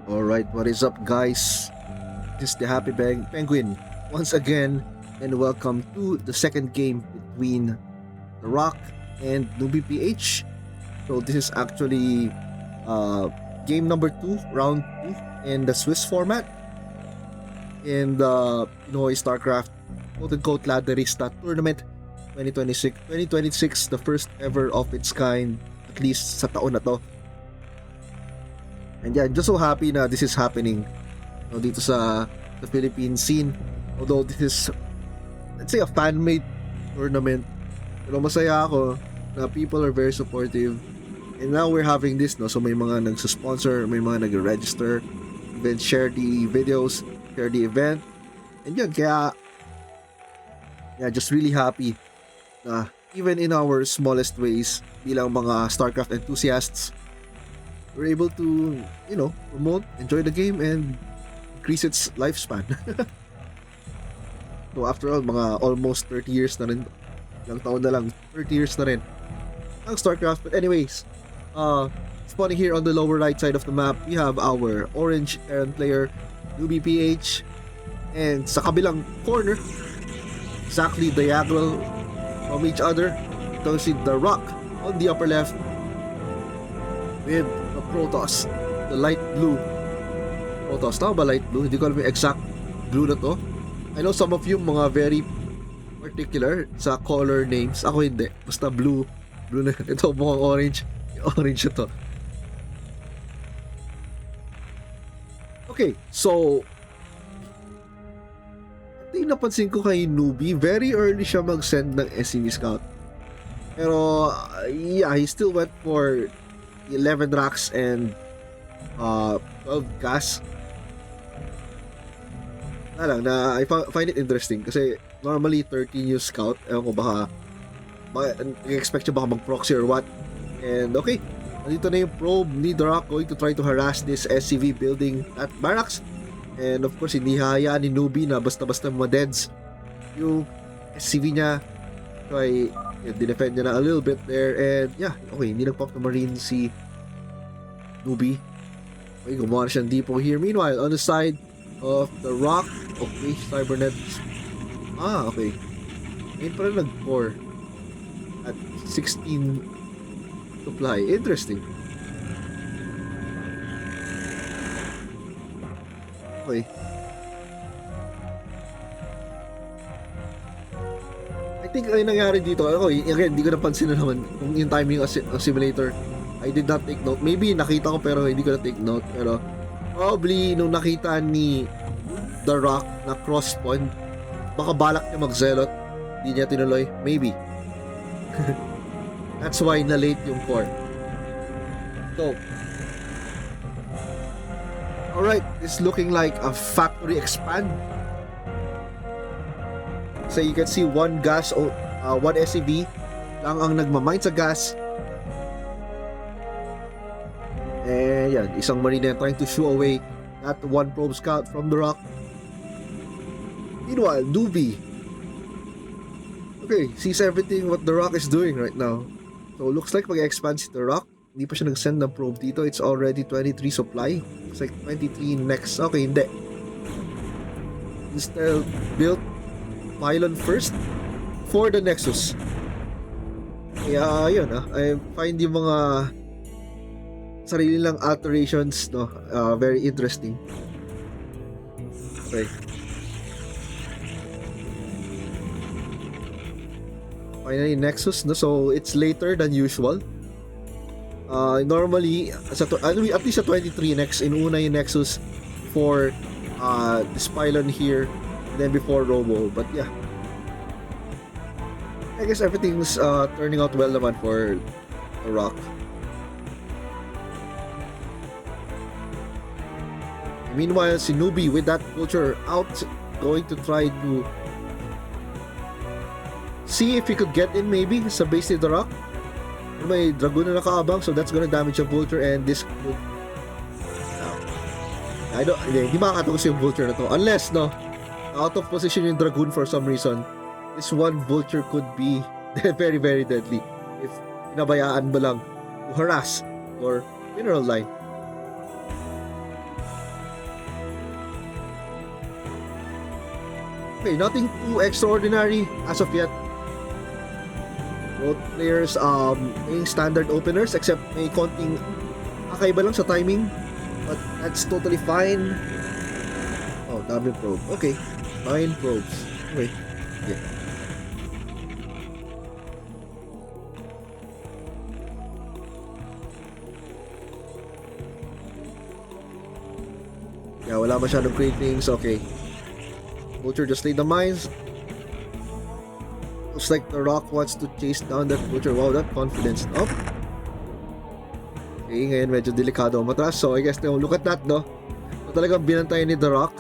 Alright, what is up guys? This is the Happy Penguin once again, and welcome to the second game between The Rock and Newbie PH. So this is actually game number 2, round 2 in the Swiss format in the Pinoy StarCraft quote-unquote Ladderista tournament 2026, the first ever of its kind, at least sa taon na to. And yeah, I'm just so happy na this is happening dito sa the Philippine scene. Although this is, let's say, a fan-made tournament, pero masaya ako na people are very supportive. And now we're having this, no? So may mga nagsusponsor, may mga nag-register, then share the videos, share the event. And yun, kaya yeah, just really happy na even in our smallest ways bilang mga StarCraft enthusiasts, we're able to, promote, enjoy the game, and increase its lifespan. So after all, mga almost 30 years na rin, ilang taon na lang, 30 years na rin ang StarCraft. But anyways, spawning here on the lower right side of the map, we have our orange Terran player, UBPH, and sa kabilang corner, exactly diagonal from each other, ito si The Rock on the upper left with the Protoss, the light blue Protoss. Tama ba light blue? Hindi ko alam yung exact blue na to. I know some of you mga very particular sa color names. Ako hindi. Basta blue na. Ito mukhang orange. Yung orange ito. Okay, so ito yung napansin ko kay Newbie. Very early siya mag-send ng SCV Scout. Pero yeah, he still went for 11 racks and 12 gas. Na I find it interesting kasi normally 13 yung scout. Ewan ko baka expect siya baka mag-proxy or what. And okay, nandito na yung probe ni The Rock going to try to harass this SCV building at barracks. And of course, hindi hahayaan ni Newbie na basta-basta ma-deads yung SCV niya. So ay dinefend niya na a little bit there. And yeah, okay, hindi nag-pop na marine si Newbie. Okay, gumawa na siyang depot here. Meanwhile, on the side of The Rock, okay, Cybernet. Okay. Ngayon pa rin nag-4 at 16 supply. Interesting. Okay. I think ay nangyari dito. Again, hindi ko napansin na naman kung yung timing ng simulator. I did not take note. Maybe nakita ko pero hindi ko na take note. Pero probably nung nakita ni The Rock na cross spawn, baka balak niya mag-zelot, hindi niya tinuloy. Maybe. That's why na late yung 4. So alright, it's looking like a factory expand. So you can see one gas, one SCV lang ang nagmamine sa gas. And yan, isang marine trying to shoo away that one probe scout from The Rock. Meanwhile, Newbie, okay, sees everything what The Rock is doing right now. So looks like mag-expand si The Rock. Hindi pa siya nag-send ng probe dito. It's already 23 supply. Looks like 23 next. Okay, hindi. Instead built pylon first for the Nexus. Kaya yun, I find yung mga sarili lang alterations, no, very interesting. Okay. Finally, Nexus, no? So it's later than usual. Normally, at least sa 23 next, inuna yung Nexus for this pylon here, then before Robo. But yeah, I guess everything's turning out well naman for The Rock. Meanwhile, si Newbie with that vulture out, going to try to see if he could get in maybe sa base ni The Rock. May dragoon na nakaabang, so that's gonna damage yung vulture, and this could hindi makakatapos yung vulture na to unless out of position yung dragoon for some reason. This one vulture could be very very deadly if pinabayaan mo lang to harass your mineral line. Okay, nothing too extraordinary as of yet. Both players playing standard openers except may konting kakaiba lang sa timing. But that's totally fine. Oh, dami probe. Okay, 9 probes. Okay, yeah. Yeah, wala masyadong cratings. Okay. Vulture just laid the mines. Looks like the rock wants to chase down that vulture. Wow, that confidence. Oh. Okay, ngayon medyo delikado ang matras. So, I guess, look at that, no? So, talagang binantay ni the rock.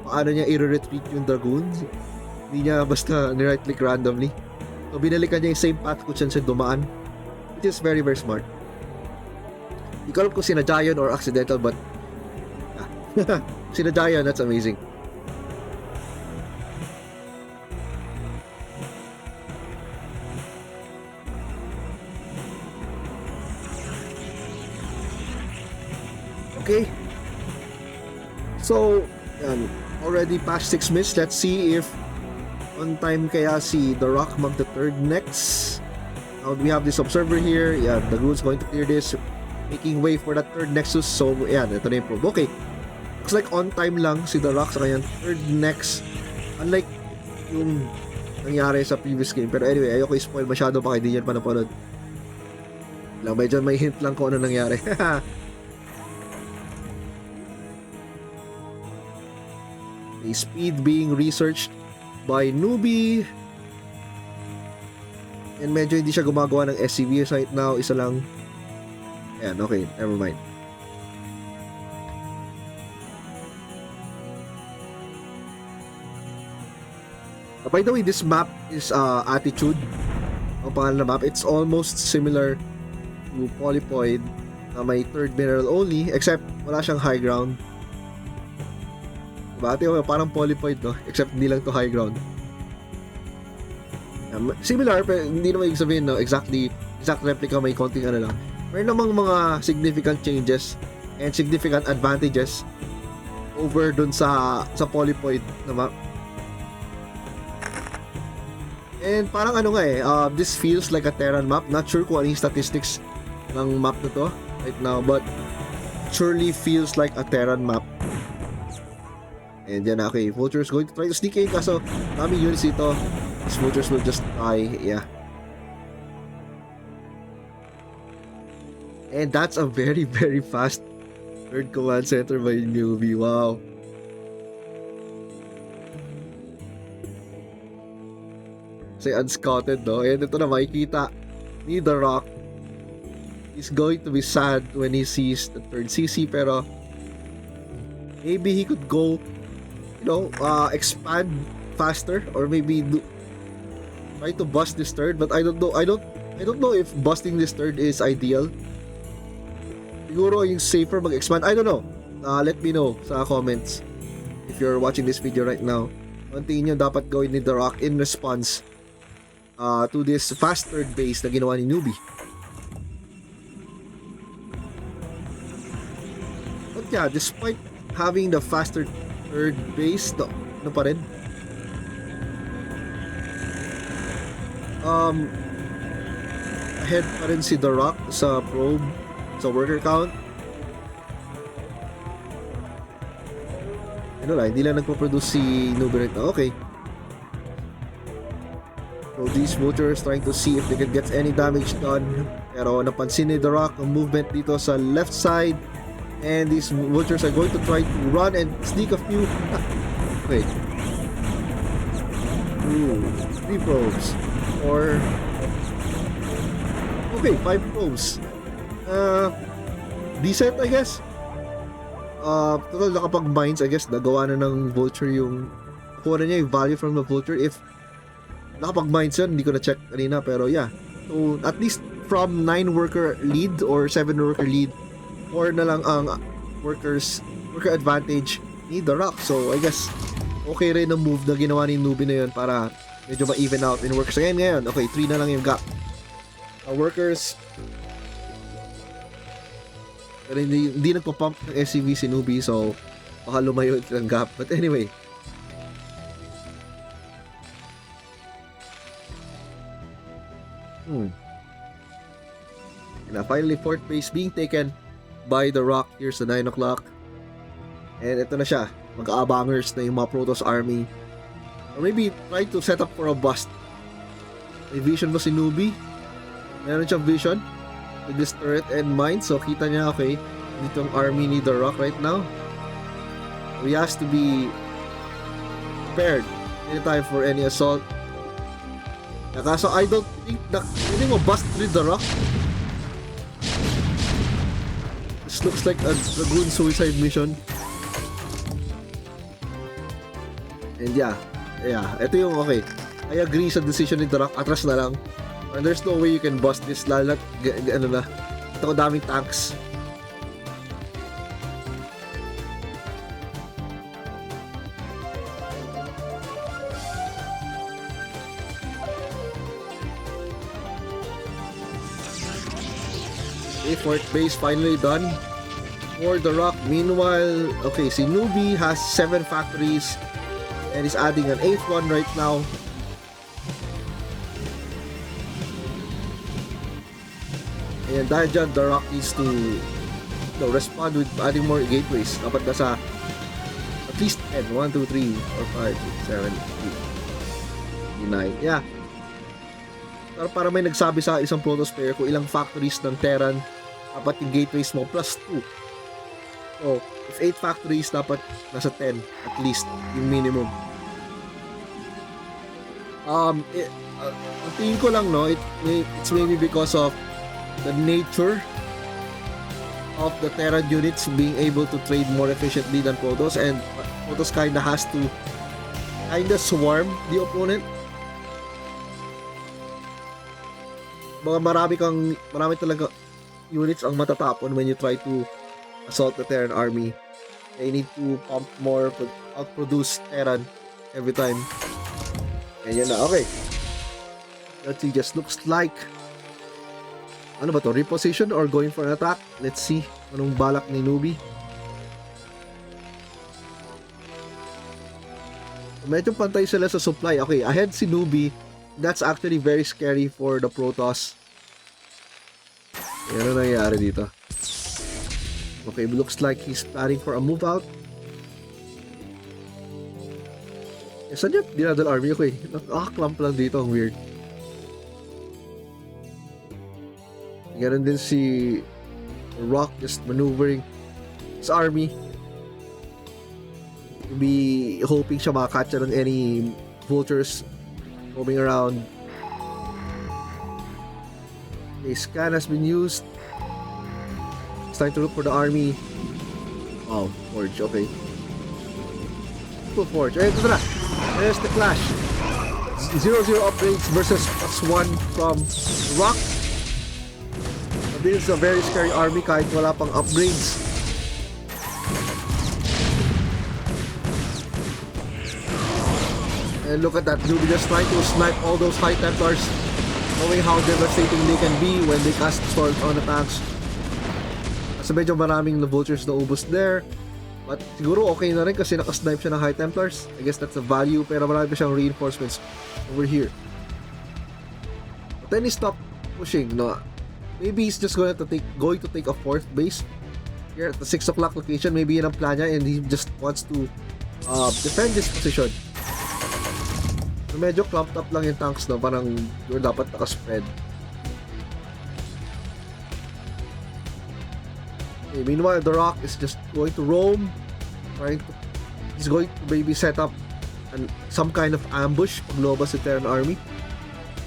Paano niya i-retreat yung dragoons. Hindi niya basta ni-right click randomly. So, binalikan niya yung same path kung saan siya dumaan. Which is very, very smart. Hindi ko alam kung sinadya yun or accidental, but sinadya yun, that's amazing. Okay. So, yan. Already past 6 minutes. Let's see if on time kaya si The Rock mag the third next. Now we have this observer here. Yeah, the Goon's going to clear this. Making way for that third nexus. So, yan. Ito na yung probe. Okay. Looks like on time lang si The Rock sa kanyang third next. Unlike yung nangyari sa previous game. Pero anyway, ayoko i-spoil masyado baka hindi yan pa napanood. Medyo may hint lang kung ano nangyari. The speed being researched by newbie. And medyo hindi siya gumagawa ng SCV right now. Isa lang. Ayan, okay. Never mind. By the way, this map is Attitude. Ang pangalan na map. It's almost similar to Polypoid na may third mineral only. Except wala siyang high ground. Diba? Parang Polypoid, no? Except hindi lang to high ground. Similar, pero hindi naman ibig sabihin, no? Exact replica, may konting ano lang. Meron namang mga significant changes and significant advantages over dun sa Polypoid na map. And parang ano nga this feels like a Terran map. Not sure kung ano yung statistics ng map na to right now, but surely feels like a Terran map. And yan na, okay, Vulture is going to try to sneak in kaso dami units dito. These Vultures will just die, yeah. And that's a very, very fast third command center by newbie, wow. Kasi unscouted, no? And ito na makikita ni The Rock. He's going to be sad when he sees the third CC, pero maybe he could go expand faster or maybe try to bust this third, but I don't know if busting this third is ideal. Siguro yung safer mag-expand. I don't know. Let me know sa comments if you're watching this video right now. Ang tingin nyo dapat gawin ni The Rock in response to this fast third base na ginawa ni newbie. But yeah, despite having the faster third base, ano pa rin? Ahead pa rin si The Rock sa probe, sa worker count. Ano lang, hindi lang nagpo-produce si newbie right now. Okay. So these Vultures trying to see if they can get any damage done. Pero napansin ni The Rock ang movement dito sa left side. And these Vultures are going to try to run and sneak a few. Wait. 3 probes. Or okay, 5 probes. Decent, I guess. Total nakapag-mines, I guess. Nagawa na ng Vulture yung kuha na niya yung value from the Vulture. If nakapag-mines yun, hindi ko na-check kanina. Pero yeah. So, at least from 9 worker lead or 7 worker lead, 4 na lang ang worker advantage ni The Rock. So, I guess, okay rin ang move na ginawa ni newbie na yun para medyo ma-even out in workers. Ngayon, okay, 3 na lang yung gap. Workers, pero hindi nagpa-pump ng SCV si newbie, so baka lumayo ang gap. But anyway, And finally, 4th base being taken by the Rock. Here's the 9 o'clock. And ito na siya. Mag-aabangers na yung mga Protoss army. Or maybe try to set up for a bust. May vision ba si Newbie? Meron siyang vision with this turret and mine. So kita niya, okay, dito ang army ni The Rock right now. He has to be prepared anytime for any assault. Kaso I don't think na pwede mo bust with The Rock. This looks like a Dragoon suicide mission. And yeah, ito yung okay. I agree sa decision ni The Rock. Atras na lang. And there's no way you can bust this. Lalo ano na. Ito ko daming tanks. Okay, 4th base finally done for The Rock. Meanwhile, okay, si Newbie has 7 factories and is adding an 8th one right now. And dahil dyan, The Rock needs to respond with adding more gateways. Dapat nasa at least 10. 1, 2, 3, 4, 5, 6, 7, 8, 9. Yeah. Pero para may nagsabi sa isang Protoss player kung ilang factories ng Terran dapat yung gateways mo plus 2. So, if 8 factories, dapat nasa 10 at least yung minimum. Ang tingin ko lang, no, it's maybe because of the nature of the Terran units being able to trade more efficiently than Protoss, and Protoss kinda has to swarm the opponent. Marami talaga units ang matatapon when you try to assault the Terran army. They need to pump more, outproduce Terran every time. And yan na, okay. Let's see, just looks like ano ba to? Reposition or going for an attack? Let's see anong balak ni Newbie. Medyo pantay sila sa supply. Okay, ahead si Newbie. That's actually very scary for the Protoss. Ano nangyayari dito? Okay, looks like he's planning for a move out. Saan yung dinadal army ko eh? Nakaklamp lang dito, ang weird. Ganon din si Rock just maneuvering his army to be hoping siya makakatcha ng any vultures roaming around. A scan has been used. It's time to look for the army. Oh, Forge, okay. Forge. Ay, ito na. There's the clash. 0-0 upgrades versus +1 from Rock. This is a very scary army kahit wala pang upgrades. And look at that, Newbie just trying to snipe all those High Templars, knowing how devastating they can be when they cast storms on the tanks. Kasi medyo maraming vultures na ubos there. But siguro okay na rin kasi nakasnipe siya ng High Templars. I guess that's a value, pero marami pa siyang reinforcements over here. But then he stopped pushing, no? Maybe he's just going to take a 4th base here at the 6 o'clock location. Maybe yun ang plan niya and he just wants to defend this position. So medyo clumped up lang yung tanks, no? Parang yun dapat nakaspread. Okay, meanwhile, The Rock is just going to roam. He's going to maybe set up some kind of ambush pag lumabas si Terran army.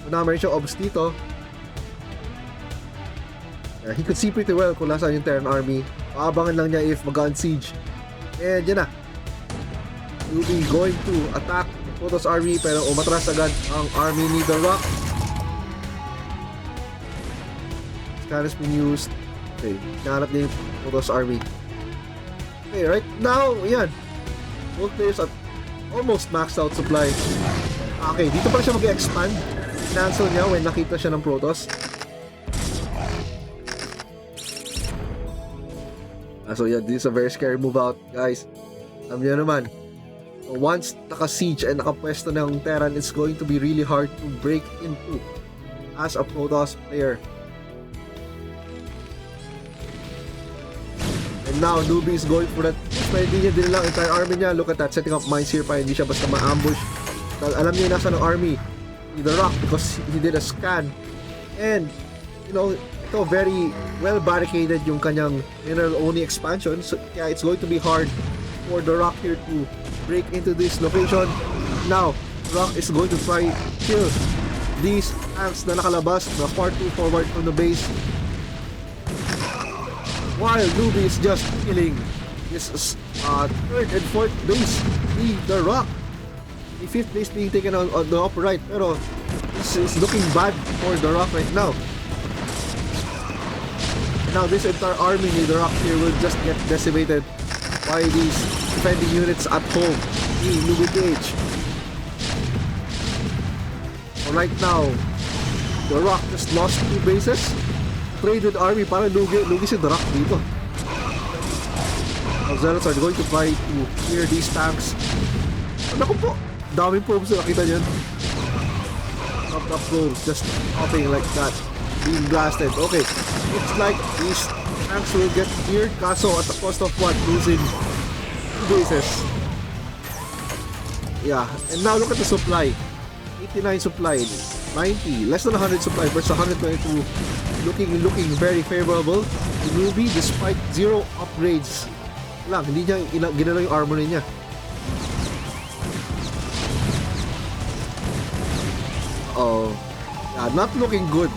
So na meron siyang obs dito. He could see pretty well kung nasaan yung Terran army. Paabangan lang niya if mag-unsiege. And yan na. He'll be going to attack the Protoss army pero umatras agad ang army ni The Rock. Scan has been used. Okay, nahanap niya yung Protoss army. Okay, right now, yan. Both players at almost maxed out supply. Okay, dito pa siya mag-expand. Cancel niya when nakita siya ng Protoss. So yeah, this is a very scary move out, guys. Alam niyo naman, once naka-siege and nakapwesto ng Terran, it's going to be really hard to break into as a Protoss player. And now, Newbie is going for that push, pero hindi niya din lang entire army niya. Look at that, setting up mines here pa, hindi siya basta ma-ambush. Alam niya yung nasa ng army ni The Rock because he did a scan. And, you know, ito very well barricaded yung kanyang mineral-only expansion. So, yeah, it's going to be hard for The Rock here to break into this location. Now, The Rock is going to try kill these tanks na nakalabas na far too forward from the base. While Newbie is just killing his third and fourth base ni The Rock. The fifth base being taken on the upper right, pero this is looking bad for The Rock right now. Now this entire army ni The Rock here will just get decimated by these defending units at home ni Newbie PH. So right now, The Rock just lost 2 bases. Traded army para lugi si The Rock dito. Now Zealots are going to try to clear these tanks. Naku po, daming probes na nakita nyo. Up probes, just popping like that, being blasted. Okay, looks like these tanks will get cleared, kaso at the cost of what? Losing 2 bases. Yeah, and now look at the supply. 89 supply, 90, less than 100 supply versus 122. Looking very favorable. The Newbie, despite 0 upgrades lang, hindi niya ginalaw yung armor niya. Oh, yeah, not looking good.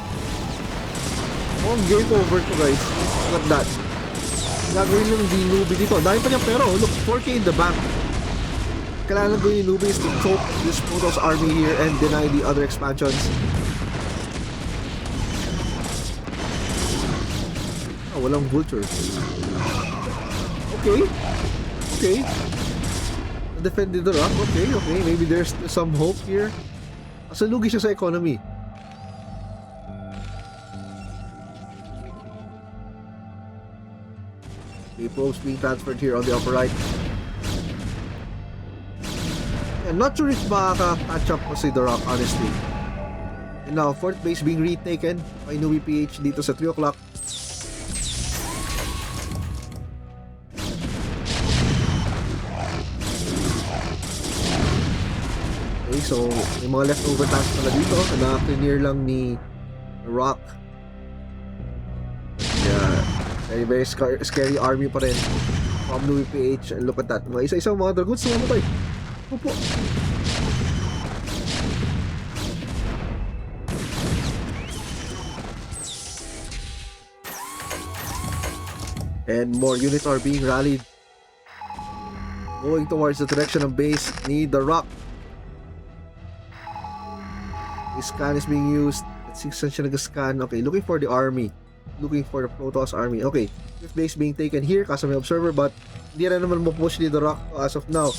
Oh, game over to guys. Look at that. Gagawin lang di Newbie dito. Dahil pa niya pero look, 4K in the bank. Kailangan ko yung Newbie is to choke this Protoss army here and deny the other expansions. Oh, walang vulture. Okay. Defended The Rock. Okay. Maybe there's some hope here. Asa lugi siya sa economy. Okay, probes being transferred here on the upper right. I'm not sure if makaka-catch up ko si The Rock, honestly. And now, 4th base being retaken by Newbie PH dito sa 3 o'clock. Okay, so may mga leftover tanks pala dito na clear lang ni The Rock. Yeah, very scary army pa rin from Newbie PH. And look at that, mga isa-isang mga dragoons na mamatay. Opo. And more units are being rallied, going towards the direction of base ni The Rock. This scan is being used. Let's see saan siya nag-scan. Okay, looking for the army. Looking for the Protoss army. Okay, fifth base being taken here kasi may observer, but hindi rin naman mo-push ni The Rock as of now.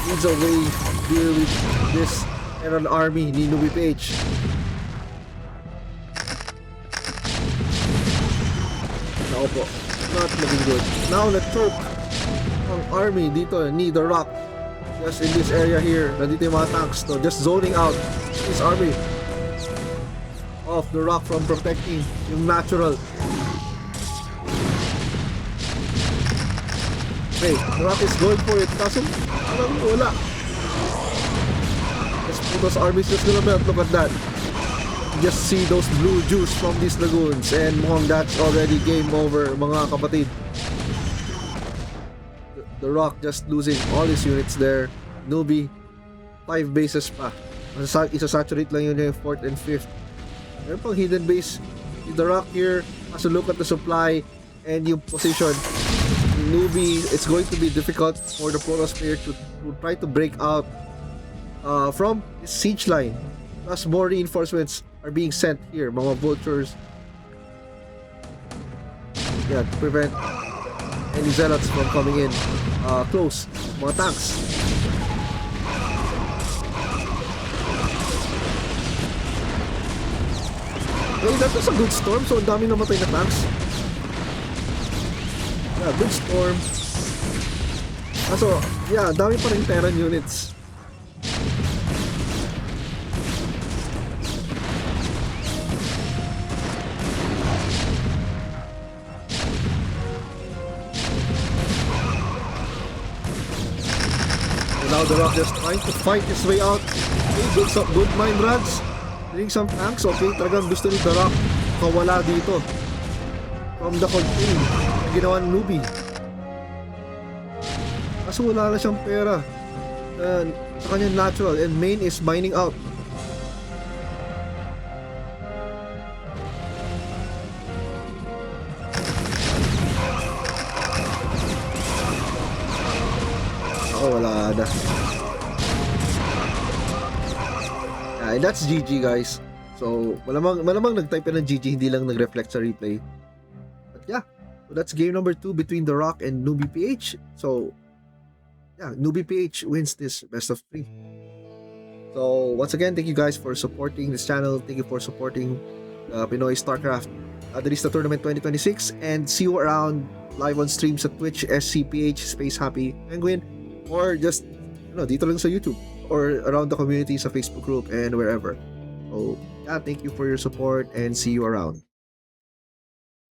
Needs a way to deal with this Terran army ni Newbie PH. Ako po, not looking good. Now let's choke ang army dito ni The Rock. Just in this area here, nandito yung mga tanks, no? Just zoning out this army of The Rock from protecting yung natural. Okay, The Rock is going for it. Kaso, wala. This Protoss army is just gonna melt. Look at that. Just see those blue juice from these lagoons. And mukhang that's already game over, mga kapatid. The Rock just losing all his units there. Newbie, 5 bases pa. Isa-saturate lang yun yung 4th and 5th. Meron pang hidden base. The Rock here has a look at the supply and yung position. Newbie, it's going to be difficult for the Protoss player to try to break out from his siege line. Plus more reinforcements are being sent here, mga vultures. Yeah, to prevent any zealots from coming in close. Mga tanks. Okay, that was a good storm. So, ang dami namatay na tanks. Yeah, good storm. So, yeah, dami pa rin Terran units. now The Rock just trying to fight his way out. Okay, good mind runs. Doing some tanks. Okay, talagang gusto ni The Rock kawala dito from the contain na ginawa ng newbie. Kaso wala na siyang pera sa kanyang natural, and main is mining out. Wala na. And that's GG, guys. So malamang nag-type ng GG, hindi lang nag-reflect sa replay. But yeah, so that's game number 2 between The Rock and Newbie PH. So yeah, Newbie PH wins this best of 3. So once again, thank you guys for supporting this channel. Thank you for supporting Pinoy StarCraft Adrista Tournament 2026, and see you around live on streams at Twitch, SCPH Space Happy Penguin, or just dito lang sa YouTube, or around the community sa Facebook group and wherever. So yeah, thank you for your support and see you around.